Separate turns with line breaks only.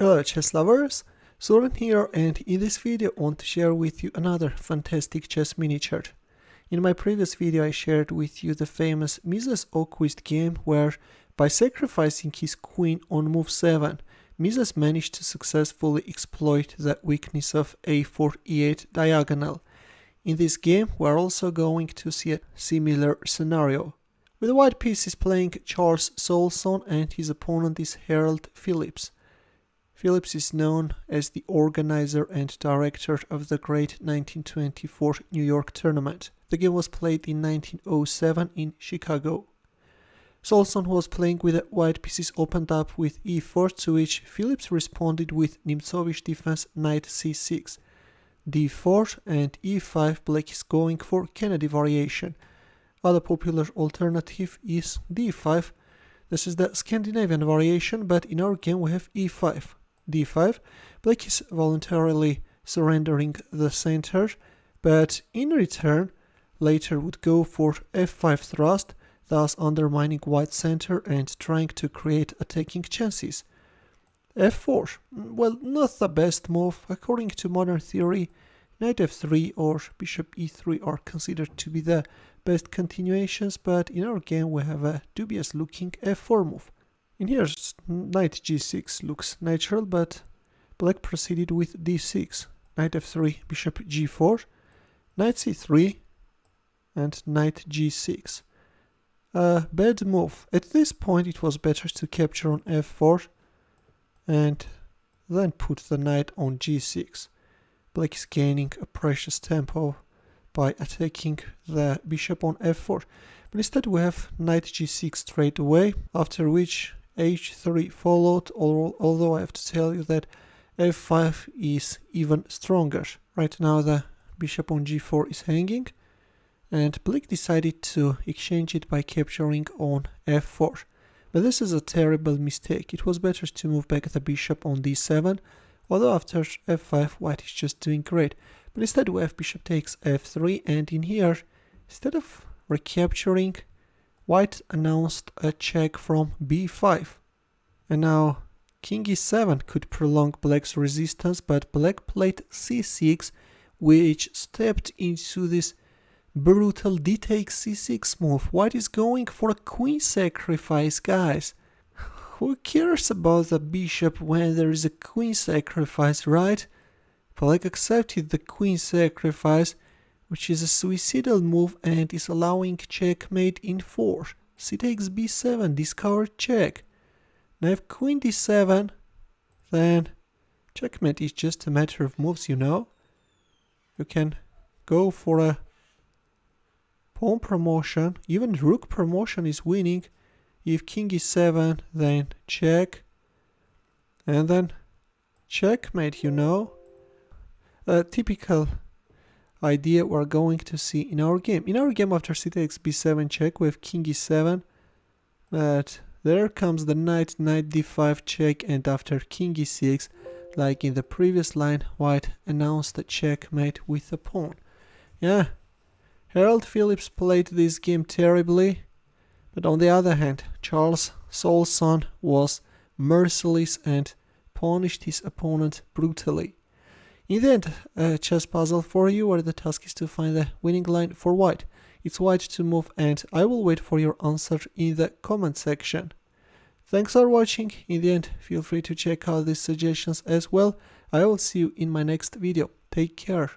Hello chess lovers, Saulson here, and in this video I want to share with you another fantastic chess miniature. In my previous video I shared with you the famous Mises Oquist game where, by sacrificing his queen on move 7, Mises managed to successfully exploit the weakness of a4 e8 diagonal. In this game we are also going to see a similar scenario, with the white piece is playing Charles Saulson and his opponent is Phillips. Phillips is known as the organizer and director of the great 1924 New York tournament. The game was played in 1907 in Chicago. Saulson was playing with the white pieces opened up with e4, to which Phillips responded with Nimzowitsch defense knight c6, d4 and e5. Black is going for Kennedy variation. Other popular alternative is d5. This is the Scandinavian variation, but in our game we have e5. d5, black is voluntarily surrendering the center, but in return later would go for f5 thrust, thus undermining white center and trying to create attacking chances. f4, well, not the best move. According to modern theory, knight f3 or bishop e3 are considered to be the best continuations, but in our game we have a dubious looking f4 move. In here, knight g6 looks natural, but black proceeded with d6, knight f3, bishop g4, knight c3, and knight g6. A bad move. At this point it was better to capture on f4 and then put the knight on g6. Black is gaining a precious tempo by attacking the bishop on f4, but instead we have knight g6 straight away, after which h3 followed, although I have to tell you that f5 is even stronger. Right now the bishop on g4 is hanging, and black decided to exchange it by capturing on f4. But this is a terrible mistake. It was better to move back the bishop on d7, although after f5 white is just doing great. But instead we have bishop takes f3, and in here, instead of recapturing, white announced a check from b5. And now king e7 could prolong black's resistance, but black played c6, which stepped into this brutal d takes c6 move. White is going for a queen sacrifice, guys. Who cares about the bishop when there is a queen sacrifice, right? Black accepted the queen sacrifice, which is a suicidal move and is allowing checkmate in 4. C takes b7, discovered check. Now if queen d7, then checkmate is just a matter of moves, you know. You can go for a pawn promotion, even rook promotion is winning. If king e7, then check, and then checkmate, you know. A typical idea we're going to see in our game. In our game, after c takes b7 check, we have king e7, but there comes the knight d5 check, and after king e6, like in the previous line, white announced a checkmate with a pawn. Yeah, Phillips played this game terribly, but on the other hand, Charles Saulson was merciless and punished his opponent brutally. In the end, a chess puzzle for you where the task is to find the winning line for white. It's white to move, and I will wait for your answer in the comment section. Thanks for watching. In the end, feel free to check out these suggestions as well. I will see you in my next video. Take care.